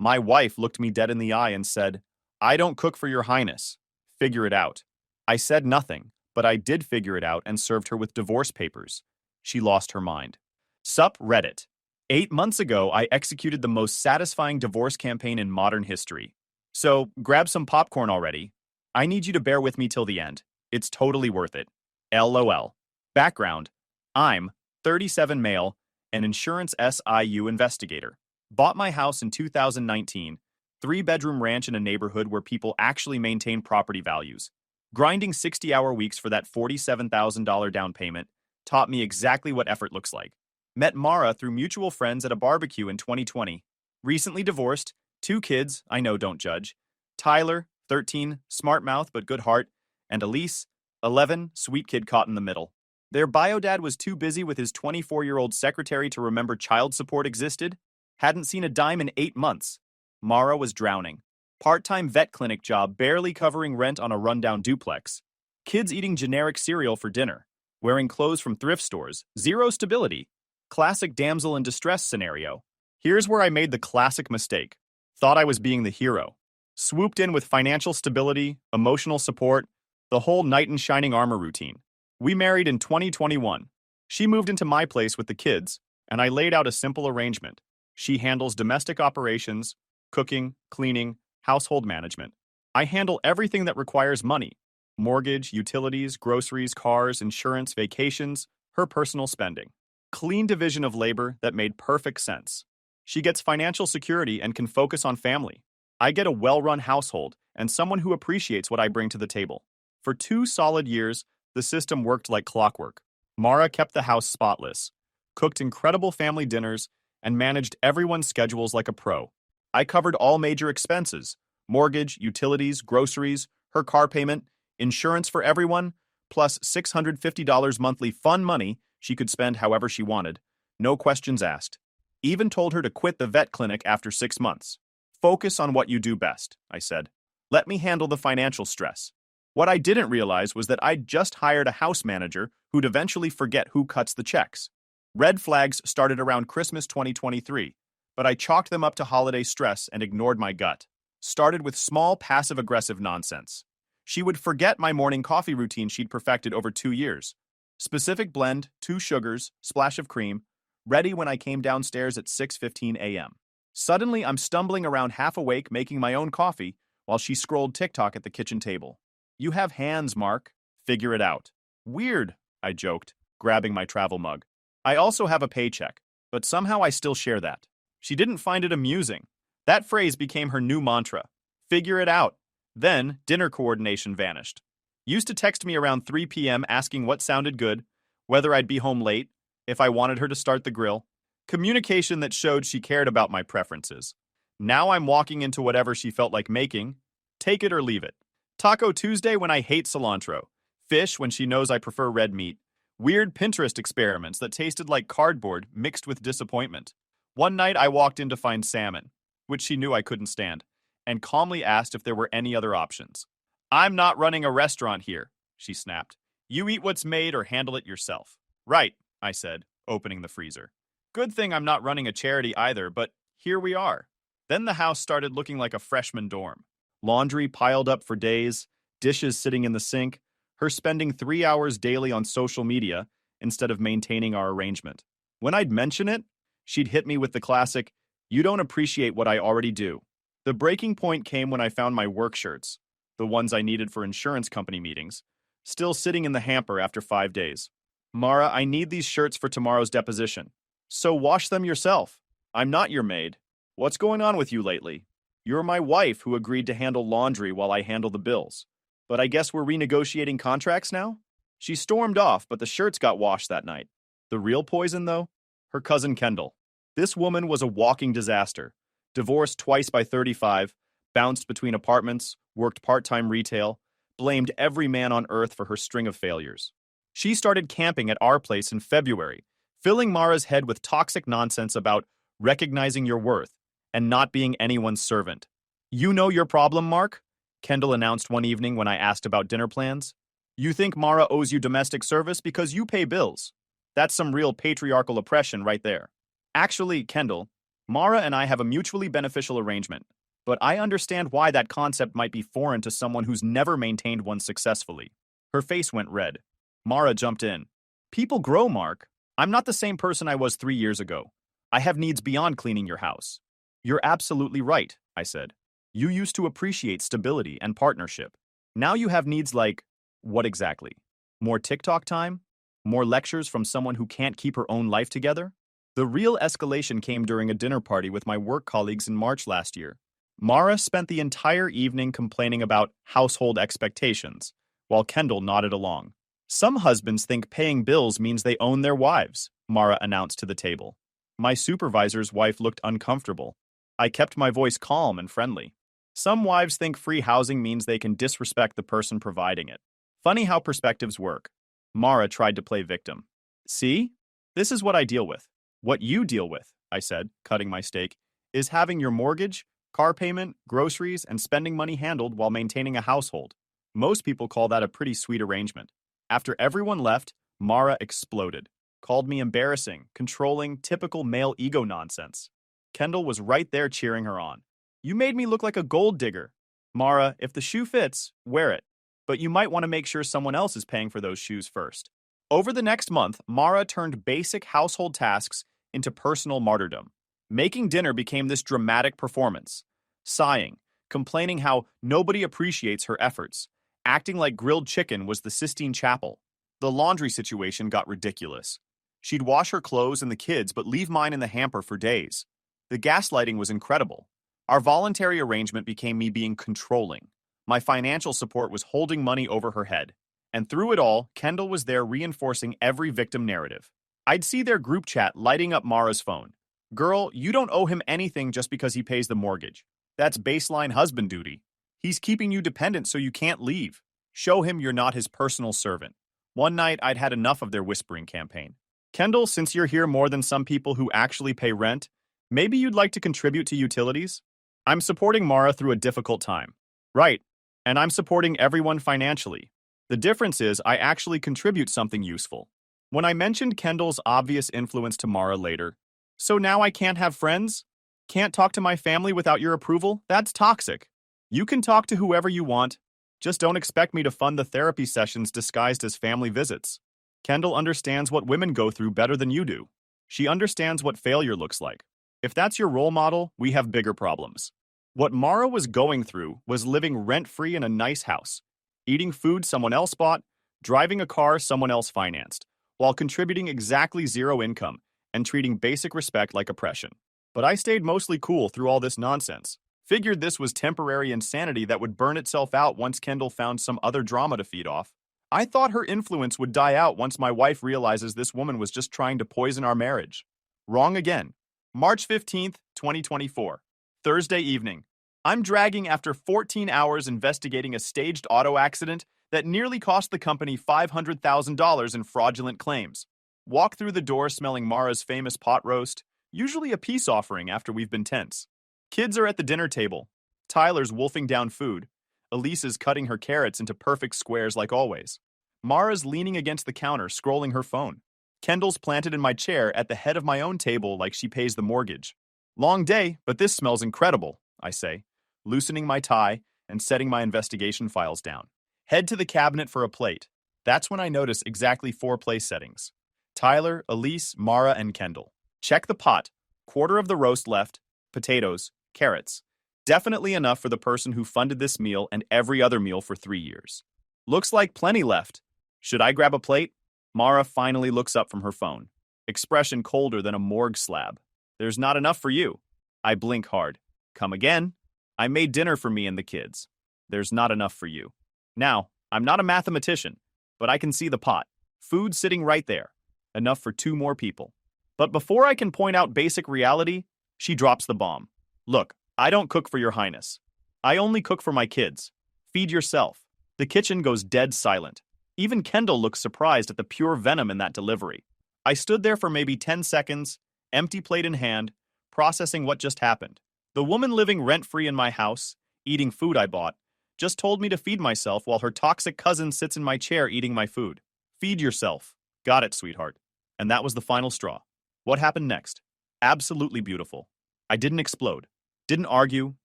My wife looked me dead in the eye and said, "I don't cook for your highness. Figure it out." I said nothing, but I did figure it out and served her with divorce papers. She lost her mind. Sup Reddit. 8 months ago, I executed the most satisfying divorce campaign in modern history. So, grab some popcorn already. I need you to bear with me till the end. It's totally worth it. LOL. Background. I'm 37 male, an insurance SIU investigator. Bought my house in 2019, three-bedroom ranch in a neighborhood where people actually maintain property values. Grinding 60-hour weeks for that $47,000 down payment taught me exactly what effort looks like. Met Mara through mutual friends at a barbecue in 2020. Recently divorced, 2 kids, I know don't judge. Tyler, 13, smart mouth but good heart, and Elise, 11, sweet kid caught in the middle. Their bio dad was too busy with his 24-year-old secretary to remember child support existed. Hadn't seen a dime in 8 months. Mara was drowning. Part-time vet clinic job barely covering rent on a rundown duplex. Kids eating generic cereal for dinner. Wearing clothes from thrift stores. Zero stability. Classic damsel in distress scenario. Here's where I made the classic mistake. Thought I was being the hero. Swooped in with financial stability, emotional support, the whole knight in shining armor routine. We married in 2021. She moved into my place with the kids, and I laid out a simple arrangement. She handles domestic operations, cooking, cleaning, household management. I handle everything that requires money. Mortgage, utilities, groceries, cars, insurance, vacations, her personal spending. Clean division of labor that made perfect sense. She gets financial security and can focus on family. I get a well-run household and someone who appreciates what I bring to the table. For 2 solid years, the system worked like clockwork. Mara kept the house spotless, cooked incredible family dinners, and managed everyone's schedules like a pro. I covered all major expenses: mortgage, utilities, groceries, her car payment, insurance for everyone, plus $650 monthly fun money she could spend however she wanted. No questions asked. Even told her to quit the vet clinic after 6 months. Focus on what you do best, I said. Let me handle the financial stress. What I didn't realize was that I'd just hired a house manager who'd eventually forget who cuts the checks. Red flags started around Christmas 2023, but I chalked them up to holiday stress and ignored my gut. Started with small passive-aggressive nonsense. She would forget my morning coffee routine she'd perfected over 2 years. Specific blend, 2 sugars, splash of cream, ready when I came downstairs at 6:15 a.m. Suddenly, I'm stumbling around half awake making my own coffee while she scrolled TikTok at the kitchen table. You have hands, Mark. Figure it out. Weird, I joked, grabbing my travel mug. I also have a paycheck, but somehow I still share that. She didn't find it amusing. That phrase became her new mantra. Figure it out. Then, dinner coordination vanished. Used to text me around 3 p.m. asking what sounded good, whether I'd be home late, if I wanted her to start the grill. Communication that showed she cared about my preferences. Now I'm walking into whatever she felt like making. Take it or leave it. Taco Tuesday when I hate cilantro. Fish when she knows I prefer red meat. Weird Pinterest experiments that tasted like cardboard mixed with disappointment. One night I walked in to find salmon, which she knew I couldn't stand, and calmly asked if there were any other options. I'm not running a restaurant here, she snapped. You eat what's made or handle it yourself. Right, I said, opening the freezer. Good thing I'm not running a charity either, but here we are. Then the house started looking like a freshman dorm. Laundry piled up for days, dishes sitting in the sink, her spending 3 hours daily on social media instead of maintaining our arrangement. When I'd mention it, she'd hit me with the classic, "You don't appreciate what I already do." The breaking point came when I found my work shirts, the ones I needed for insurance company meetings, still sitting in the hamper after 5 days. Mara, I need these shirts for tomorrow's deposition. So wash them yourself. I'm not your maid. What's going on with you lately? You're my wife who agreed to handle laundry while I handle the bills. But I guess we're renegotiating contracts now? She stormed off, but the shirts got washed that night. The real poison, though? Her cousin Kendall. This woman was a walking disaster. Divorced twice by 35, bounced between apartments, worked part-time retail, blamed every man on earth for her string of failures. She started camping at our place in February, filling Mara's head with toxic nonsense about recognizing your worth and not being anyone's servant. You know your problem, Mark? Kendall announced one evening when I asked about dinner plans. You think Mara owes you domestic service because you pay bills. That's some real patriarchal oppression right there. Actually, Kendall, Mara and I have a mutually beneficial arrangement, but I understand why that concept might be foreign to someone who's never maintained one successfully. Her face went red. Mara jumped in. People grow, Mark. I'm not the same person I was 3 years ago. I have needs beyond cleaning your house. You're absolutely right, I said. You used to appreciate stability and partnership. Now you have needs like, what exactly? More TikTok time? More lectures from someone who can't keep her own life together? The real escalation came during a dinner party with my work colleagues in March last year. Mara spent the entire evening complaining about household expectations, while Kendall nodded along. Some husbands think paying bills means they own their wives, Mara announced to the table. My supervisor's wife looked uncomfortable. I kept my voice calm and friendly. Some wives think free housing means they can disrespect the person providing it. Funny how perspectives work. Mara tried to play victim. See? This is what I deal with. What you deal with, I said, cutting my steak, is having your mortgage, car payment, groceries, and spending money handled while maintaining a household. Most people call that a pretty sweet arrangement. After everyone left, Mara exploded. Called me embarrassing, controlling, typical male ego nonsense. Kendall was right there cheering her on. You made me look like a gold digger. Mara, if the shoe fits, wear it. But you might want to make sure someone else is paying for those shoes first. Over the next month, Mara turned basic household tasks into personal martyrdom. Making dinner became this dramatic performance. Sighing, complaining how nobody appreciates her efforts, acting like grilled chicken was the Sistine Chapel. The laundry situation got ridiculous. She'd wash her clothes and the kids but leave mine in the hamper for days. The gaslighting was incredible. Our voluntary arrangement became me being controlling. My financial support was holding money over her head. And through it all, Kendall was there reinforcing every victim narrative. I'd see their group chat lighting up Mara's phone. Girl, you don't owe him anything just because he pays the mortgage. That's baseline husband duty. He's keeping you dependent so you can't leave. Show him you're not his personal servant. One night, I'd had enough of their whispering campaign. Kendall, since you're here more than some people who actually pay rent, maybe you'd like to contribute to utilities? I'm supporting Mara through a difficult time. Right. And I'm supporting everyone financially. The difference is I actually contribute something useful. When I mentioned Kendall's obvious influence to Mara later, so now I can't have friends? Can't talk to my family without your approval? That's toxic. You can talk to whoever you want. Just don't expect me to fund the therapy sessions disguised as family visits. Kendall understands what women go through better than you do. She understands what failure looks like. If that's your role model, we have bigger problems. What Mara was going through was living rent-free in a nice house, eating food someone else bought, driving a car someone else financed, while contributing exactly zero income and treating basic respect like oppression. But I stayed mostly cool through all this nonsense. Figured this was temporary insanity that would burn itself out once Kendall found some other drama to feed off. I thought her influence would die out once my wife realizes this woman was just trying to poison our marriage. Wrong again. March 15th, 2024. Thursday evening. I'm dragging after 14 hours investigating a staged auto accident that nearly cost the company $500,000 in fraudulent claims. Walk through the door smelling Mara's famous pot roast, usually a peace offering after we've been tense. Kids are at the dinner table. Tyler's wolfing down food. Elise's cutting her carrots into perfect squares like always. Mara's leaning against the counter, scrolling her phone. Kendall's planted in my chair at the head of my own table like she pays the mortgage. Long day, but this smells incredible, I say, loosening my tie and setting my investigation files down. Head to the cabinet for a plate. That's when I notice exactly 4 place settings. Tyler, Elise, Mara, and Kendall. Check the pot. Quarter of the roast left. Potatoes. Carrots. Definitely enough for the person who funded this meal and every other meal for 3 years. Looks like plenty left. Should I grab a plate? Mara finally looks up from her phone. Expression colder than a morgue slab. There's not enough for you. I blink hard. Come again? I made dinner for me and the kids. There's not enough for you. Now, I'm not a mathematician, but I can see the pot. Food sitting right there. Enough for 2 more people. But before I can point out basic reality, she drops the bomb. Look, I don't cook for your highness. I only cook for my kids. Feed yourself. The kitchen goes dead silent. Even Kendall looks surprised at the pure venom in that delivery. I stood there for maybe 10 seconds, empty plate in hand, processing what just happened. The woman living rent-free in my house, eating food I bought, just told me to feed myself while her toxic cousin sits in my chair eating my food. Feed yourself. Got it, sweetheart. And that was the final straw. What happened next? Absolutely beautiful. I didn't explode, didn't argue,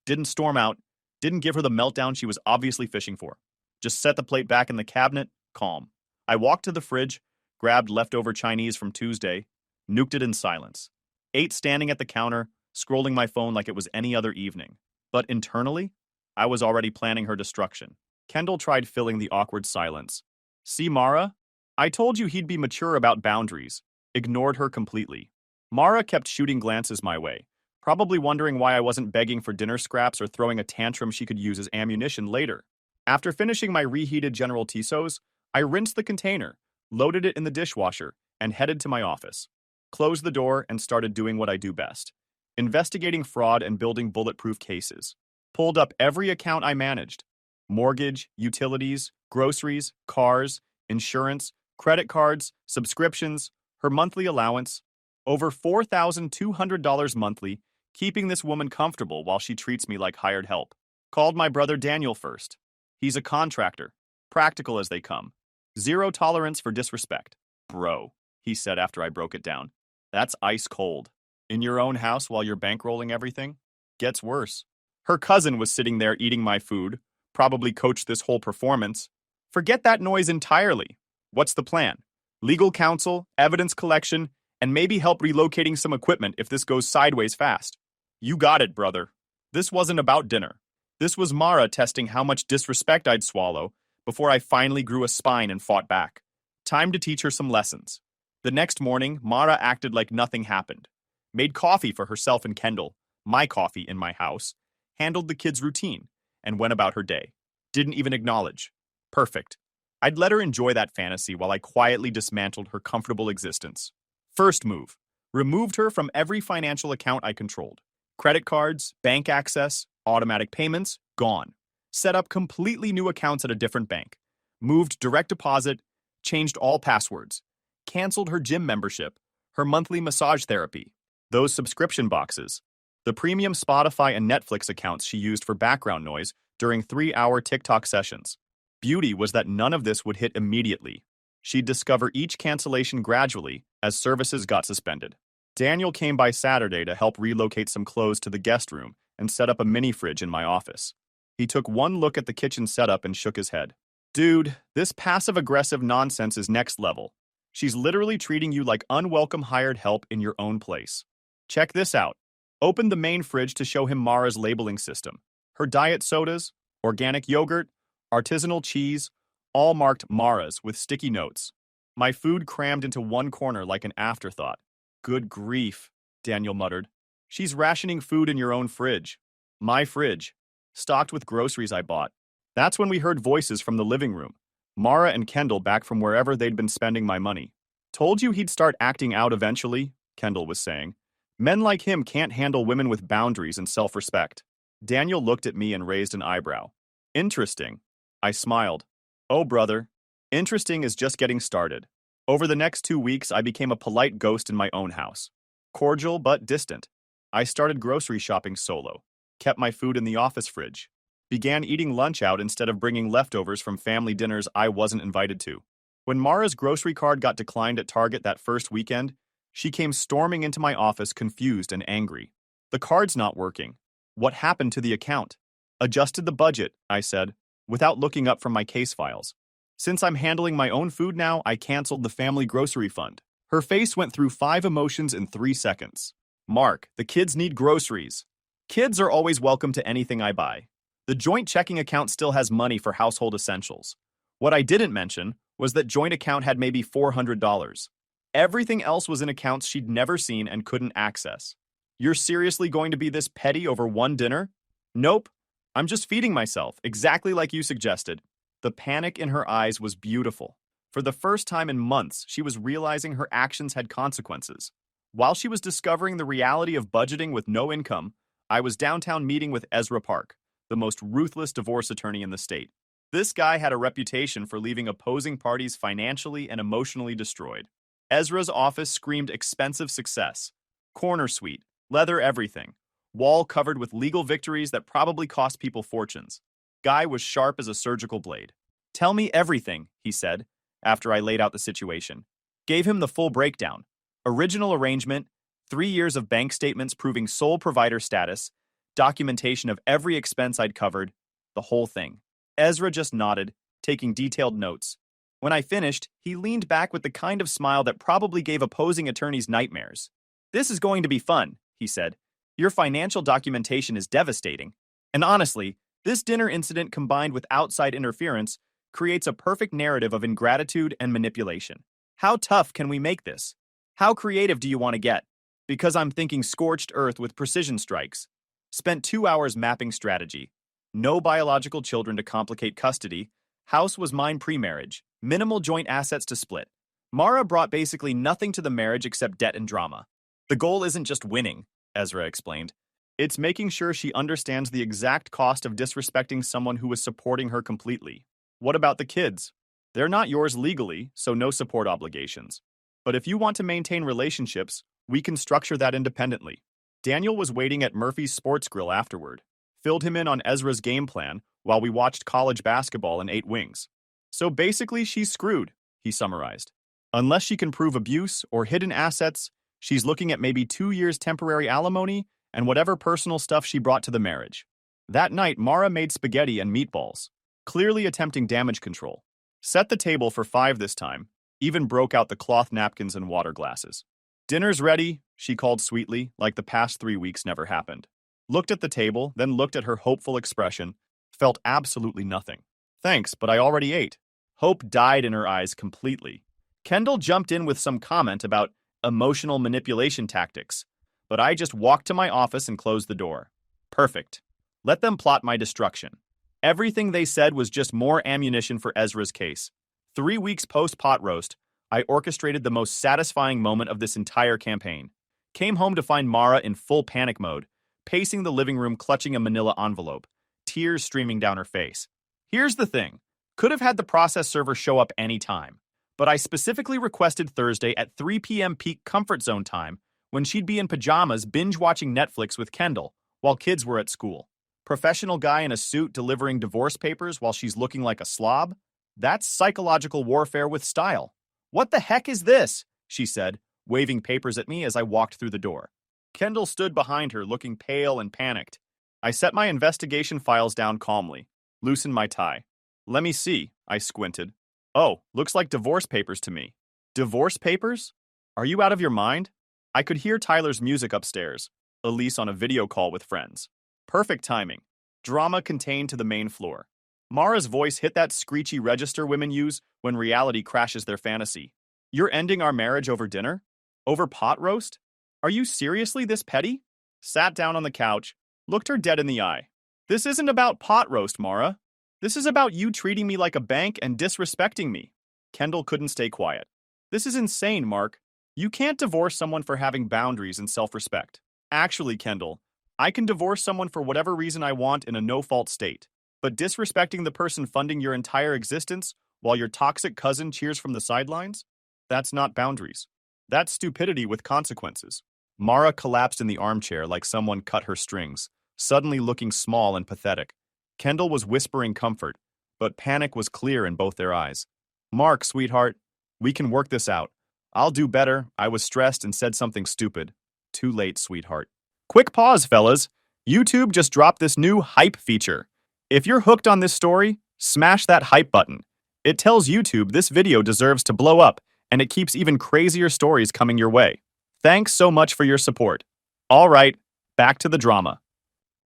didn't storm out, didn't give her the meltdown she was obviously fishing for. Just set the plate back in the cabinet, calm. I walked to the fridge, grabbed leftover Chinese from Tuesday, nuked it in silence. Ate standing at the counter, scrolling my phone like it was any other evening. But internally, I was already planning her destruction. Kendall tried filling the awkward silence. See, Mara? I told you he'd be mature about boundaries. Ignored her completely. Mara kept shooting glances my way, probably wondering why I wasn't begging for dinner scraps or throwing a tantrum she could use as ammunition later. After finishing my reheated General Tso's, I rinsed the container, loaded it in the dishwasher, and headed to my office. Closed the door and started doing what I do best. Investigating fraud and building bulletproof cases. Pulled up every account I managed. Mortgage, utilities, groceries, cars, insurance, credit cards, subscriptions, her monthly allowance. Over $4,200 monthly, keeping this woman comfortable while she treats me like hired help. Called my brother Daniel first. He's a contractor, practical as they come. Zero tolerance for disrespect. Bro, he said after I broke it down. That's ice cold. In your own house while you're bankrolling everything? Gets worse. Her cousin was sitting there eating my food, probably coached this whole performance. Forget that noise entirely. What's the plan? Legal counsel, evidence collection, and maybe help relocating some equipment if this goes sideways fast. You got it, brother. This wasn't about dinner. This was Mara testing how much disrespect I'd swallow before I finally grew a spine and fought back. Time to teach her some lessons. The next morning, Mara acted like nothing happened. Made coffee for herself and Kendall, my coffee in my house, handled the kids' routine, and went about her day. Didn't even acknowledge. Perfect. I'd let her enjoy that fantasy while I quietly dismantled her comfortable existence. First move. Removed her from every financial account I controlled. Credit cards, bank access, automatic payments, gone. Set up completely new accounts at a different bank. Moved direct deposit, changed all passwords. Canceled her gym membership, her monthly massage therapy, those subscription boxes, the premium Spotify and Netflix accounts she used for background noise during 3-hour TikTok sessions. Beauty was that none of this would hit immediately. She'd discover each cancellation gradually as services got suspended. Daniel came by Saturday to help relocate some clothes to the guest room and set up a mini fridge in my office. He took one look at the kitchen setup and shook his head. Dude, this passive-aggressive nonsense is next level. She's literally treating you like unwelcome hired help in your own place. Check this out. Opened the main fridge to show him Mara's labeling system. Her diet sodas, organic yogurt, artisanal cheese, all marked Mara's with sticky notes. My food crammed into one corner like an afterthought. Good grief, Daniel muttered. She's rationing food in your own fridge. My fridge. Stocked with groceries I bought. That's when we heard voices from the living room. Mara and Kendall back from wherever they'd been spending my money. Told you he'd start acting out eventually, Kendall was saying. Men like him can't handle women with boundaries and self-respect. Daniel looked at me and raised an eyebrow. Interesting. I smiled. Oh, brother. Interesting is just getting started. Over the next 2 weeks, I became a polite ghost in my own house. Cordial but distant. I started grocery shopping solo. Kept my food in the office fridge. Began eating lunch out instead of bringing leftovers from family dinners I wasn't invited to. When Mara's grocery card got declined at Target that first weekend, she came storming into my office confused and angry. The card's not working. What happened to the account? Adjusted the budget, I said, without looking up from my case files. Since I'm handling my own food now, I canceled the family grocery fund. Her face went through 5 emotions in 3 seconds. Mark, the kids need groceries. Kids are always welcome to anything I buy. The joint checking account still has money for household essentials. What I didn't mention was that joint account had maybe $400. Everything else was in accounts she'd never seen and couldn't access. You're seriously going to be this petty over one dinner? Nope. I'm just feeding myself, exactly like you suggested. The panic in her eyes was beautiful. For the first time in months, she was realizing her actions had consequences. While she was discovering the reality of budgeting with no income, I was downtown meeting with Ezra Park, the most ruthless divorce attorney in the state. This guy had a reputation for leaving opposing parties financially and emotionally destroyed. Ezra's office screamed expensive success. Corner suite, leather everything. Wall covered with legal victories that probably cost people fortunes. Guy was sharp as a surgical blade. Tell me everything, he said, after I laid out the situation. Gave him the full breakdown. Original arrangement, 3 years of bank statements proving sole provider status, documentation of every expense I'd covered, the whole thing. Ezra just nodded, taking detailed notes. When I finished, he leaned back with the kind of smile that probably gave opposing attorneys nightmares. "This is going to be fun," he said. "Your financial documentation is devastating. And honestly, this dinner incident combined with outside interference creates a perfect narrative of ingratitude and manipulation. How tough can we make this? How creative do you want to get? Because I'm thinking scorched earth with precision strikes. Spent 2 hours mapping strategy. No biological children to complicate custody. House was mine pre-marriage. Minimal joint assets to split. Mara brought basically nothing to the marriage except debt and drama. The goal isn't just winning," Ezra explained. "It's making sure she understands the exact cost of disrespecting someone who is supporting her completely. What about the kids? They're not yours legally, so no support obligations. But if you want to maintain relationships, we can structure that independently." Daniel was waiting at Murphy's Sports Grill afterward, filled him in on Ezra's game plan while we watched college basketball and ate wings. "So basically, she's screwed," he summarized. "Unless she can prove abuse or hidden assets, she's looking at maybe 2 years temporary alimony and whatever personal stuff she brought to the marriage." That night, Mara made spaghetti and meatballs, clearly attempting damage control. Set the table for 5 this time, even broke out the cloth napkins and water glasses. "Dinner's ready," she called sweetly, like the past 3 weeks never happened. Looked at the table, then looked at her hopeful expression, felt absolutely nothing. "Thanks, but I already ate." Hope died in her eyes completely. Kendall jumped in with some comment about emotional manipulation tactics, but I just walked to my office and closed the door. Perfect. Let them plot my destruction. Everything they said was just more ammunition for Ezra's case. 3 weeks post-pot roast, I orchestrated the most satisfying moment of this entire campaign. Came home to find Mara in full panic mode, pacing the living room clutching a manila envelope, tears streaming down her face. Here's the thing. Could have had the process server show up any time, but I specifically requested Thursday at 3 p.m. peak comfort zone time when she'd be in pajamas binge-watching Netflix with Kendall while kids were at school. Professional guy in a suit delivering divorce papers while she's looking like a slob? That's psychological warfare with style. "What the heck is this?" she said, waving papers at me as I walked through the door. Kendall stood behind her, looking pale and panicked. I set my investigation files down calmly, loosened my tie. "Let me see," I squinted. "Oh, looks like divorce papers to me." "Divorce papers? Are you out of your mind?" I could hear Tyler's music upstairs, Elise on a video call with friends. Perfect timing. Drama contained to the main floor. Mara's voice hit that screechy register women use when reality crashes their fantasy. "You're ending our marriage over dinner? Over pot roast? Are you seriously this petty?" Sat down on the couch, looked her dead in the eye. "This isn't about pot roast, Mara. This is about you treating me like a bank and disrespecting me." Kendall couldn't stay quiet. "This is insane, Mark. You can't divorce someone for having boundaries and self-respect. Actually, Kendall, I can divorce someone for whatever reason I want in a no-fault state. But disrespecting the person funding your entire existence while your toxic cousin cheers from the sidelines? That's not boundaries. That's stupidity with consequences." Mara collapsed in the armchair like someone cut her strings, suddenly looking small and pathetic. Kendall was whispering comfort, but panic was clear in both their eyes. "Mark, sweetheart, we can work this out. I'll do better. I was stressed and said something stupid. Too late, sweetheart." Quick pause, fellas. YouTube just dropped this new hype feature. If you're hooked on this story, smash that hype button. It tells YouTube this video deserves to blow up, and it keeps even crazier stories coming your way. Thanks so much for your support. All right, back to the drama.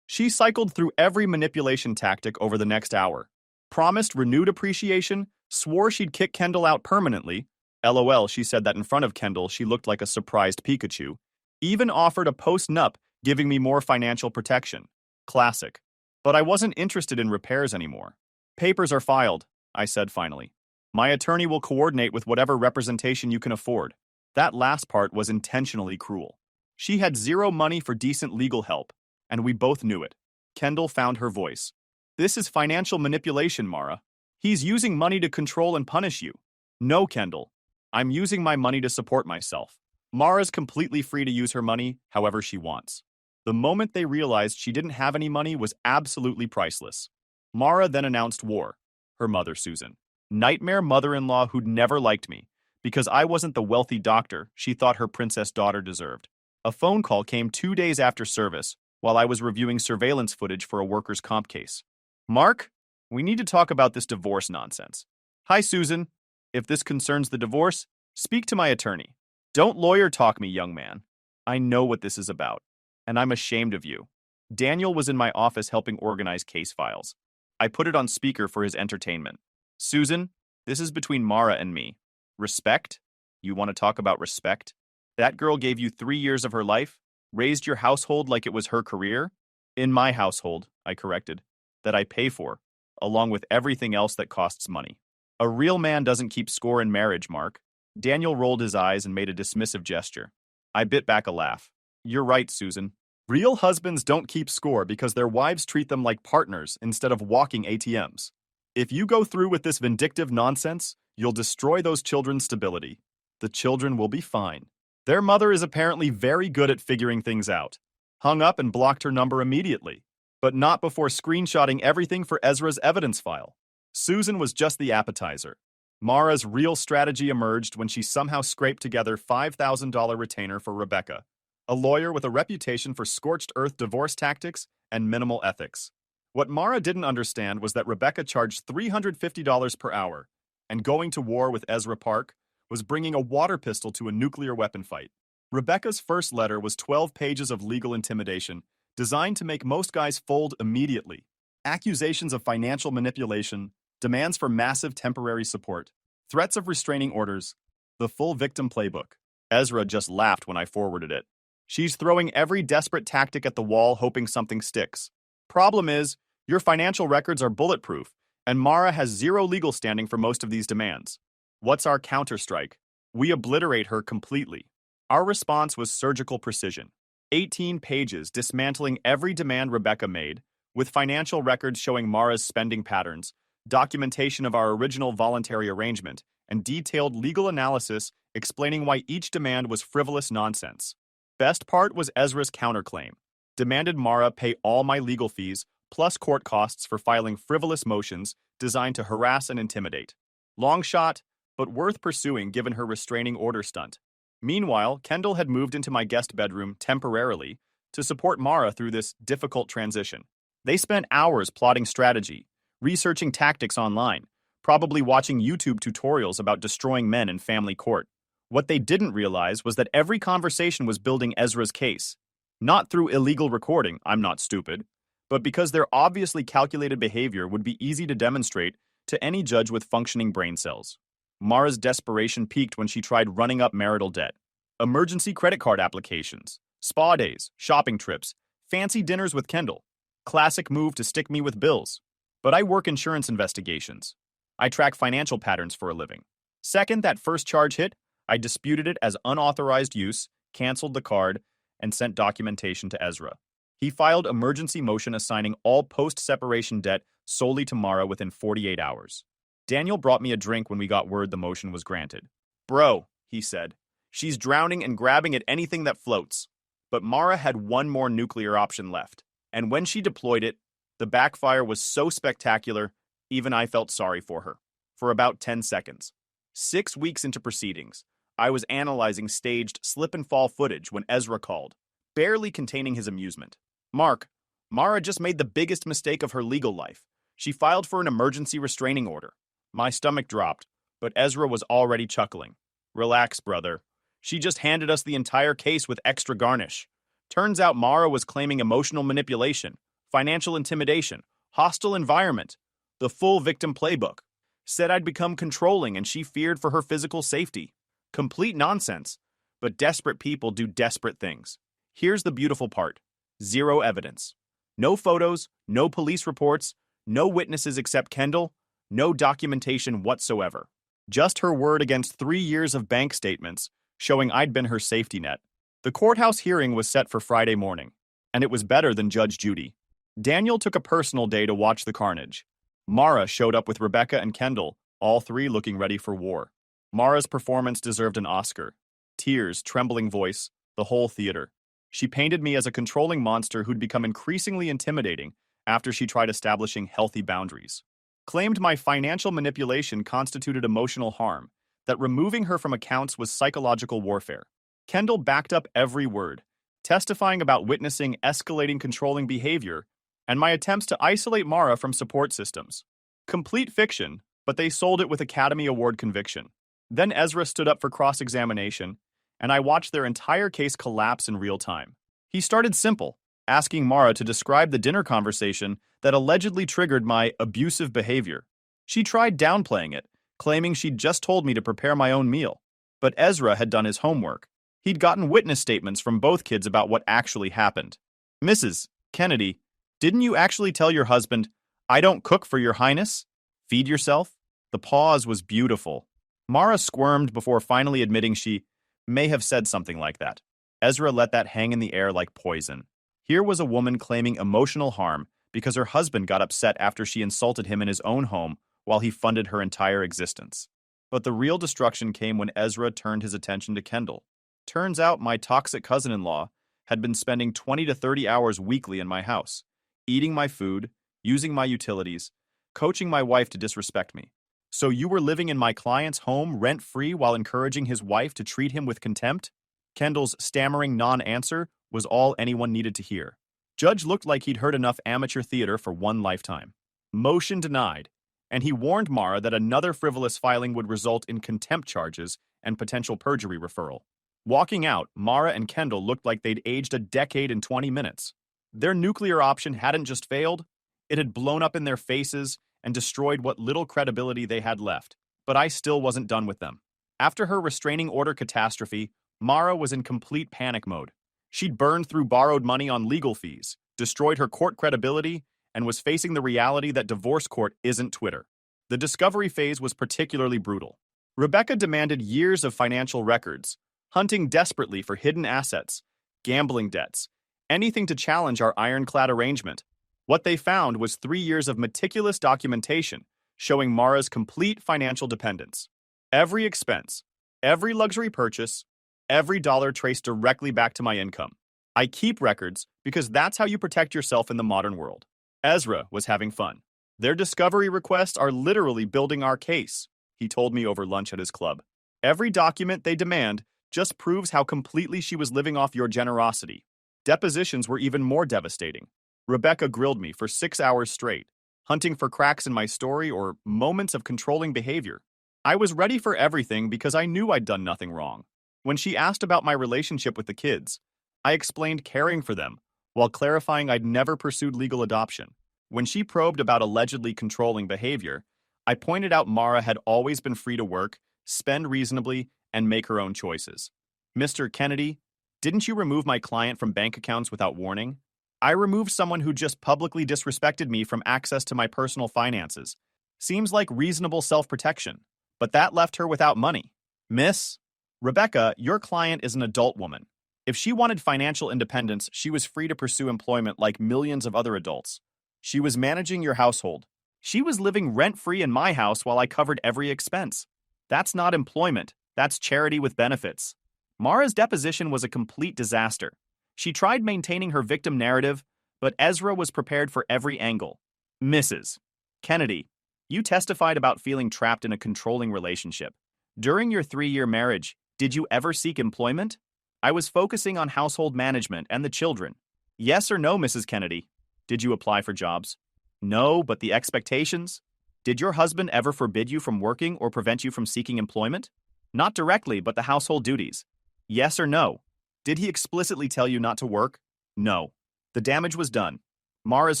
She cycled through every manipulation tactic over the next hour. Promised renewed appreciation, swore she'd kick Kendall out permanently. LOL, she said that in front of Kendall she looked like a surprised Pikachu. Even offered a post-nup, giving me more financial protection. Classic. But I wasn't interested in repairs anymore. "Papers are filed," I said finally. "My attorney will coordinate with whatever representation you can afford." That last part was intentionally cruel. She had zero money for decent legal help, and we both knew it. Kendall found her voice. "This is financial manipulation, Mara. He's using money to control and punish you." "No, Kendall. I'm using my money to support myself. Mara's completely free to use her money however she wants." The moment they realized she didn't have any money was absolutely priceless. Mara then announced war. Her mother, Susan. Nightmare mother-in-law who'd never liked me, because I wasn't the wealthy doctor she thought her princess daughter deserved. A phone call came 2 days after service while I was reviewing surveillance footage for a workers' comp case. Mark, we need to talk about this divorce nonsense. Hi, Susan. If this concerns the divorce, speak to my attorney. Don't lawyer talk me, young man. I know what this is about, and I'm ashamed of you. Daniel was in my office helping organize case files. I put it on speaker for his entertainment. Susan, this is between Mara and me. Respect? You want to talk about respect? That girl gave you 3 years of her life, raised your household like it was her career? In my household, I corrected, that I pay for, along with everything else that costs money. A real man doesn't keep score in marriage, Mark. Daniel rolled his eyes and made a dismissive gesture. I bit back a laugh. You're right, Susan. Real husbands don't keep score because their wives treat them like partners instead of walking ATMs. If you go through with this vindictive nonsense, you'll destroy those children's stability. The children will be fine. Their mother is apparently very good at figuring things out. Hung up and blocked her number immediately, but not before screenshotting everything for Ezra's evidence file. Susan was just the appetizer. Mara's real strategy emerged when she somehow scraped together $5,000 retainer for Rebecca, a lawyer with a reputation for scorched earth divorce tactics and minimal ethics. What Mara didn't understand was that Rebecca charged $350 per hour, and going to war with Ezra Park was bringing a water pistol to a nuclear weapon fight. Rebecca's first letter was 12 pages of legal intimidation, designed to make most guys fold immediately. Accusations of financial manipulation, demands for massive temporary support, threats of restraining orders, the full victim playbook. Ezra just laughed when I forwarded it. She's throwing every desperate tactic at the wall hoping something sticks. Problem is, your financial records are bulletproof, and Mara has zero legal standing for most of these demands. What's our counterstrike? We obliterate her completely. Our response was surgical precision. 18 pages dismantling every demand Rebecca made, with financial records showing Mara's spending patterns, documentation of our original voluntary arrangement, and detailed legal analysis explaining why each demand was frivolous nonsense. Best part was Ezra's counterclaim. Demanded Mara pay all my legal fees, plus court costs for filing frivolous motions designed to harass and intimidate. Long shot, but worth pursuing given her restraining order stunt. Meanwhile, Kendall had moved into my guest bedroom temporarily to support Mara through this difficult transition. They spent hours plotting strategy, researching tactics online, probably watching YouTube tutorials about destroying men in family court. What they didn't realize was that every conversation was building Ezra's case. Not through illegal recording, I'm not stupid, but because their obviously calculated behavior would be easy to demonstrate to any judge with functioning brain cells. Mara's desperation peaked when she tried running up marital debt. Emergency credit card applications, spa days, shopping trips, fancy dinners with Kendall. Classic move to stick me with bills. But I work insurance investigations. I track financial patterns for a living. Second that first charge hit, I disputed it as unauthorized use, canceled the card, and sent documentation to Ezra. He filed emergency motion assigning all post-separation debt solely to Mara within 48 hours. Daniel brought me a drink when we got word the motion was granted. Bro, he said, she's drowning and grabbing at anything that floats. But Mara had one more nuclear option left, and when she deployed it, the backfire was so spectacular, even I felt sorry for her. For about 10 seconds. 6 weeks into proceedings, I was analyzing staged slip-and-fall footage when Ezra called, barely containing his amusement. Mark, Mara just made the biggest mistake of her legal life. She filed for an emergency restraining order. My stomach dropped, but Ezra was already chuckling. Relax, brother. She just handed us the entire case with extra garnish. Turns out Mara was claiming emotional manipulation, financial intimidation, hostile environment, the full victim playbook. Said I'd become controlling and she feared for her physical safety. Complete nonsense. But desperate people do desperate things. Here's the beautiful part. Zero evidence. No photos, no police reports, no witnesses except Kendall, no documentation whatsoever. Just her word against 3 years of bank statements showing I'd been her safety net. The courthouse hearing was set for Friday morning, and it was better than Judge Judy. Daniel took a personal day to watch the carnage. Mara showed up with Rebecca and Kendall, all three looking ready for war. Mara's performance deserved an Oscar. Tears, trembling voice, the whole theater. She painted me as a controlling monster who'd become increasingly intimidating after she tried establishing healthy boundaries. Claimed my financial manipulation constituted emotional harm, that removing her from accounts was psychological warfare. Kendall backed up every word, testifying about witnessing escalating controlling behavior and my attempts to isolate Mara from support systems. Complete fiction, but they sold it with Academy Award conviction. Then Ezra stood up for cross-examination, and I watched their entire case collapse in real time. He started simple, asking Mara to describe the dinner conversation that allegedly triggered my abusive behavior. She tried downplaying it, claiming she'd just told me to prepare my own meal. But Ezra had done his homework. He'd gotten witness statements from both kids about what actually happened. Mrs. Kennedy, didn't you actually tell your husband, "I don't cook for your highness"? Feed yourself? The pause was beautiful. Mara squirmed before finally admitting she may have said something like that. Ezra let that hang in the air like poison. Here was a woman claiming emotional harm because her husband got upset after she insulted him in his own home while he funded her entire existence. But the real destruction came when Ezra turned his attention to Kendall. Turns out my toxic cousin-in-law had been spending 20 to 30 hours weekly in my house, eating my food, using my utilities, coaching my wife to disrespect me. So you were living in my client's home rent-free while encouraging his wife to treat him with contempt? Kendall's stammering non-answer was all anyone needed to hear. Judge looked like he'd heard enough amateur theater for one lifetime. Motion denied, and he warned Mara that another frivolous filing would result in contempt charges and potential perjury referral. Walking out, Mara and Kendall looked like they'd aged a decade in 20 minutes. Their nuclear option hadn't just failed, it had blown up in their faces and destroyed what little credibility they had left. But I still wasn't done with them. After her restraining order catastrophe, Mara was in complete panic mode. She'd burned through borrowed money on legal fees, destroyed her court credibility, and was facing the reality that divorce court isn't Twitter. The discovery phase was particularly brutal. Rebecca demanded years of financial records, hunting desperately for hidden assets, gambling debts, anything to challenge our ironclad arrangement. What they found was 3 years of meticulous documentation showing Mara's complete financial dependence. Every expense, every luxury purchase, every dollar traced directly back to my income. I keep records because that's how you protect yourself in the modern world. Ezra was having fun. Their discovery requests are literally building our case, he told me over lunch at his club. Every document they demand just proves how completely she was living off your generosity. Depositions were even more devastating. Rebecca grilled me for 6 hours straight, hunting for cracks in my story or moments of controlling behavior. I was ready for everything because I knew I'd done nothing wrong. When she asked about my relationship with the kids, I explained caring for them, while clarifying I'd never pursued legal adoption. When she probed about allegedly controlling behavior, I pointed out Mara had always been free to work, spend reasonably, and make her own choices. Mr. Kennedy, didn't you remove my client from bank accounts without warning? I removed someone who just publicly disrespected me from access to my personal finances. Seems like reasonable self-protection, but that left her without money. Miss Rebecca, your client is an adult woman. If she wanted financial independence, she was free to pursue employment like millions of other adults. She was managing your household. She was living rent-free in my house while I covered every expense. That's not employment, that's charity with benefits. Mara's deposition was a complete disaster. She tried maintaining her victim narrative, but Ezra was prepared for every angle. Mrs. Kennedy, you testified about feeling trapped in a controlling relationship. During your 3-year marriage, did you ever seek employment? I was focusing on household management and the children. Yes or no, Mrs. Kennedy? Did you apply for jobs? No, but the expectations? Did your husband ever forbid you from working or prevent you from seeking employment? Not directly, but the household duties. Yes or no? Did he explicitly tell you not to work? No. The damage was done. Mara's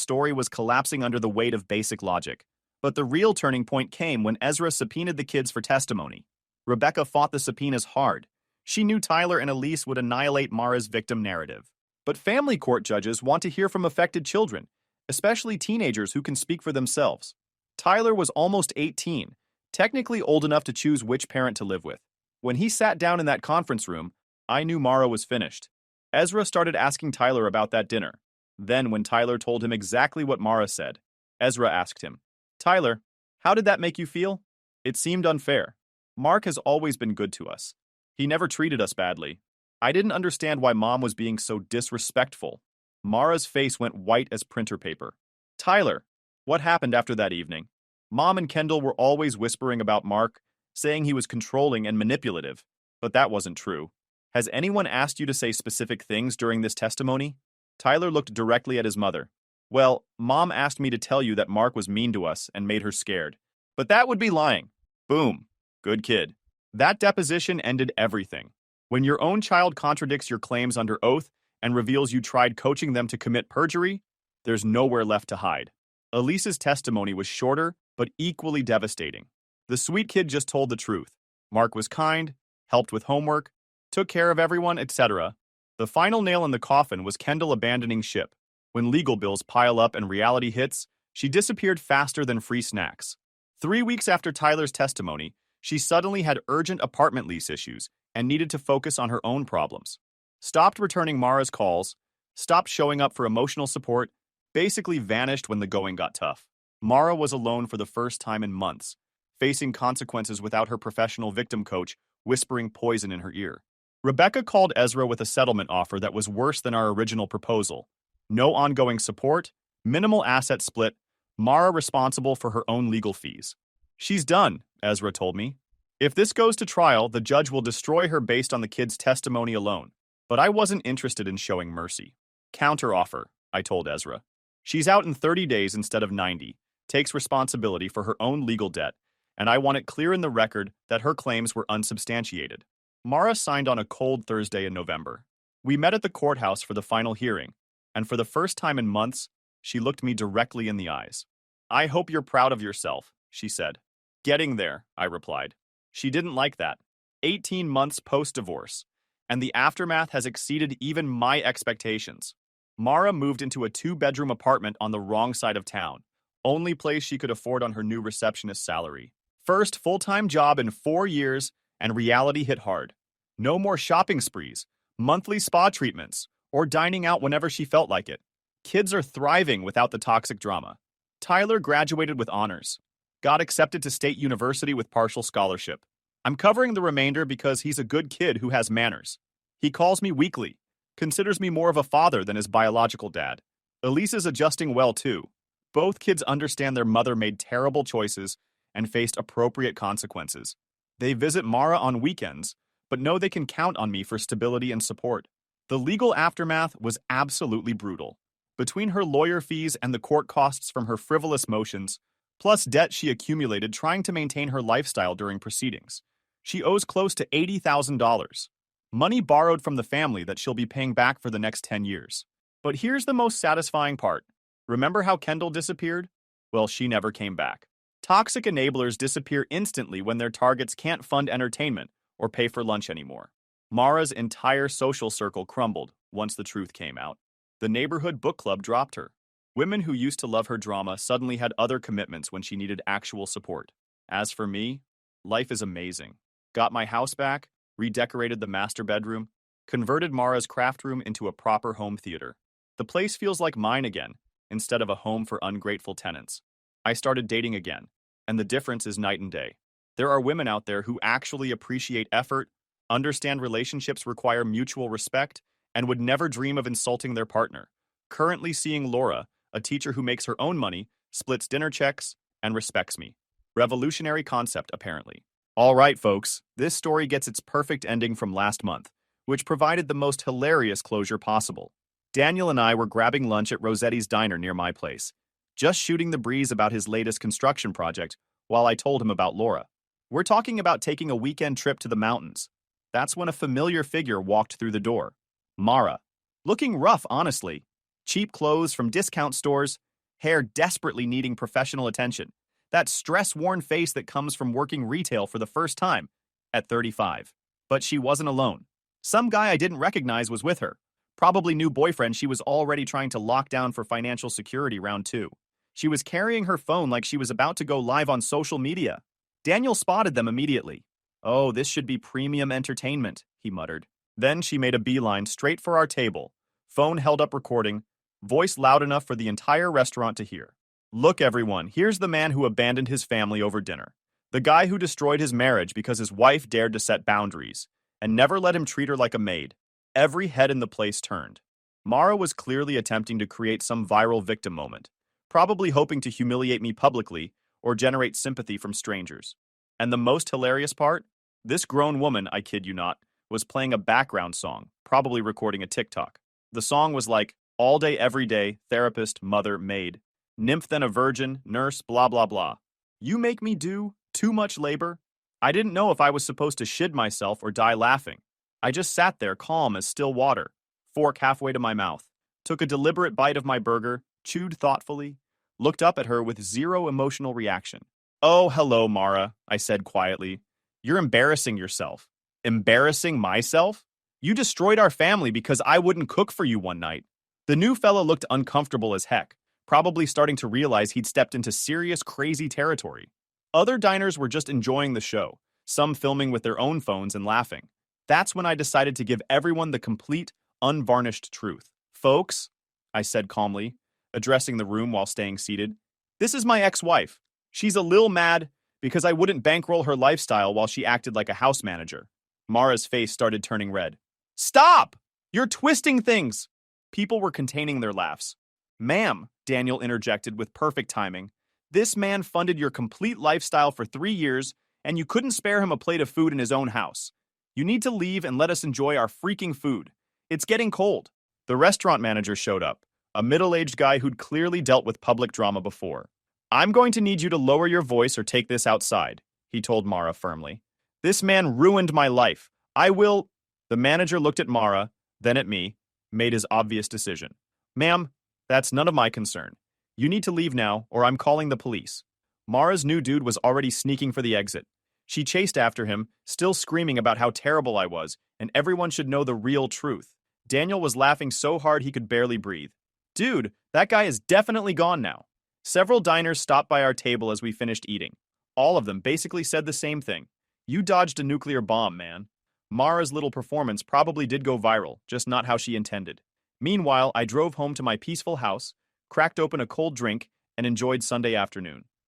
story was collapsing under the weight of basic logic. But the real turning point came when Ezra subpoenaed the kids for testimony. Rebecca fought the subpoenas hard. She knew Tyler and Elise would annihilate Mara's victim narrative. But family court judges want to hear from affected children, especially teenagers who can speak for themselves. Tyler was almost 18, technically old enough to choose which parent to live with. When he sat down in that conference room, I knew Mara was finished. Ezra started asking Tyler about that dinner. Then, when Tyler told him exactly what Mara said, Ezra asked him, Tyler, how did that make you feel? It seemed unfair. Mark has always been good to us. He never treated us badly. I didn't understand why Mom was being so disrespectful. Mara's face went white as printer paper. Tyler, what happened after that evening? Mom and Kendall were always whispering about Mark, saying he was controlling and manipulative, but that wasn't true. Has anyone asked you to say specific things during this testimony? Tyler looked directly at his mother. Well, Mom asked me to tell you that Mark was mean to us and made her scared. But that would be lying. Boom. Good kid. That deposition ended everything. When your own child contradicts your claims under oath and reveals you tried coaching them to commit perjury, there's nowhere left to hide. Elise's testimony was shorter, but equally devastating. The sweet kid just told the truth. Mark was kind, helped with homework, took care of everyone, etc. The final nail in the coffin was Kendall abandoning ship. When legal bills pile up and reality hits, she disappeared faster than free snacks. 3 weeks after Tyler's testimony, she suddenly had urgent apartment lease issues and needed to focus on her own problems. Stopped returning Mara's calls, stopped showing up for emotional support, basically vanished when the going got tough. Mara was alone for the first time in months, facing consequences without her professional victim coach whispering poison in her ear. Rebecca called Ezra with a settlement offer that was worse than our original proposal. No ongoing support, minimal asset split, Mara responsible for her own legal fees. She's done, Ezra told me. If this goes to trial, the judge will destroy her based on the kid's testimony alone. But I wasn't interested in showing mercy. Counteroffer, I told Ezra. She's out in 30 days instead of 90, takes responsibility for her own legal debt, and I want it clear in the record that her claims were unsubstantiated. Mara signed on a cold Thursday in November. We met at the courthouse for the final hearing, and for the first time in months, she looked me directly in the eyes. I hope you're proud of yourself, she said. Getting there, I replied. She didn't like that. 18 months post-divorce, and the aftermath has exceeded even my expectations. Mara moved into a 2-bedroom apartment on the wrong side of town, only place she could afford on her new receptionist salary. First full-time job in 4 years, and reality hit hard. No more shopping sprees, monthly spa treatments, or dining out whenever she felt like it. Kids are thriving without the toxic drama. Tyler graduated with honors. Got accepted to State University with partial scholarship. I'm covering the remainder because he's a good kid who has manners. He calls me weekly, considers me more of a father than his biological dad. Elise is adjusting well too. Both kids understand their mother made terrible choices and faced appropriate consequences. They visit Mara on weekends, but know they can count on me for stability and support. The legal aftermath was absolutely brutal. Between her lawyer fees and the court costs from her frivolous motions, plus debt she accumulated trying to maintain her lifestyle during proceedings, she owes close to $80,000. Money borrowed from the family that she'll be paying back for the next 10 years. But here's the most satisfying part. Remember how Kendall disappeared? Well, she never came back. Toxic enablers disappear instantly when their targets can't fund entertainment or pay for lunch anymore. Mara's entire social circle crumbled once the truth came out. The neighborhood book club dropped her. Women who used to love her drama suddenly had other commitments when she needed actual support. As for me, life is amazing. Got my house back, redecorated the master bedroom, converted Mara's craft room into a proper home theater. The place feels like mine again, instead of a home for ungrateful tenants. I started dating again, and the difference is night and day. There are women out there who actually appreciate effort, understand relationships require mutual respect, and would never dream of insulting their partner. Currently seeing Laura, a teacher who makes her own money, splits dinner checks, and respects me. Revolutionary concept, apparently. All right, folks, this story gets its perfect ending from last month, which provided the most hilarious closure possible. Daniel and I were grabbing lunch at Rossetti's Diner near my place, just shooting the breeze about his latest construction project while I told him about Laura. We're talking about taking a weekend trip to the mountains. That's when a familiar figure walked through the door. Mara. Looking rough, honestly. Cheap clothes from discount stores, hair desperately needing professional attention. That stress-worn face that comes from working retail for the first time at 35. But she wasn't alone. Some guy I didn't recognize was with her. Probably new boyfriend she was already trying to lock down for financial security round 2. She was carrying her phone like she was about to go live on social media. Daniel spotted them immediately. Oh, this should be premium entertainment, he muttered. Then she made a beeline straight for our table. Phone held up recording, voice loud enough for the entire restaurant to hear. Look, everyone, here's the man who abandoned his family over dinner. The guy who destroyed his marriage because his wife dared to set boundaries and never let him treat her like a maid. Every head in the place turned. Mara was clearly attempting to create some viral victim moment, probably hoping to humiliate me publicly or generate sympathy from strangers. And the most hilarious part? This grown woman, I kid you not, was playing a background song, probably recording a TikTok. The song was like, all day, every day, therapist, mother, maid, nymph then a virgin, nurse, blah, blah, blah. You make me do too much labor? I didn't know if I was supposed to shit myself or die laughing. I just sat there calm as still water, fork halfway to my mouth, took a deliberate bite of my burger, chewed thoughtfully, looked up at her with zero emotional reaction. Oh, hello, Mara, I said quietly. You're embarrassing yourself. Embarrassing myself? You destroyed our family because I wouldn't cook for you one night. The new fella looked uncomfortable as heck, probably starting to realize he'd stepped into serious crazy territory. Other diners were just enjoying the show, some filming with their own phones and laughing. That's when I decided to give everyone the complete, unvarnished truth. Folks, I said calmly, addressing the room while staying seated, this is my ex-wife. She's a lil mad because I wouldn't bankroll her lifestyle while she acted like a house manager. Mara's face started turning red. Stop! You're twisting things! People were containing their laughs. Ma'am, Daniel interjected with perfect timing, this man funded your complete lifestyle for 3 years, and you couldn't spare him a plate of food in his own house. You need to leave and let us enjoy our freaking food. It's getting cold. The restaurant manager showed up, a middle-aged guy who'd clearly dealt with public drama before. I'm going to need you to lower your voice or take this outside, he told Mara firmly. This man ruined my life. I will... The manager looked at Mara, then at me, made his obvious decision. Ma'am, that's none of my concern. You need to leave now, or I'm calling the police. Mara's new dude was already sneaking for the exit. She chased after him, still screaming about how terrible I was, and everyone should know the real truth. Daniel was laughing so hard he could barely breathe. Dude, that guy is definitely gone now. Several diners stopped by our table as we finished eating. All of them basically said the same thing. You dodged a nuclear bomb, man. Mara's little performance probably did go viral, just not how she intended. Meanwhile, I drove home to my peaceful house, cracked open a cold drink, and enjoyed Sunday afternoon.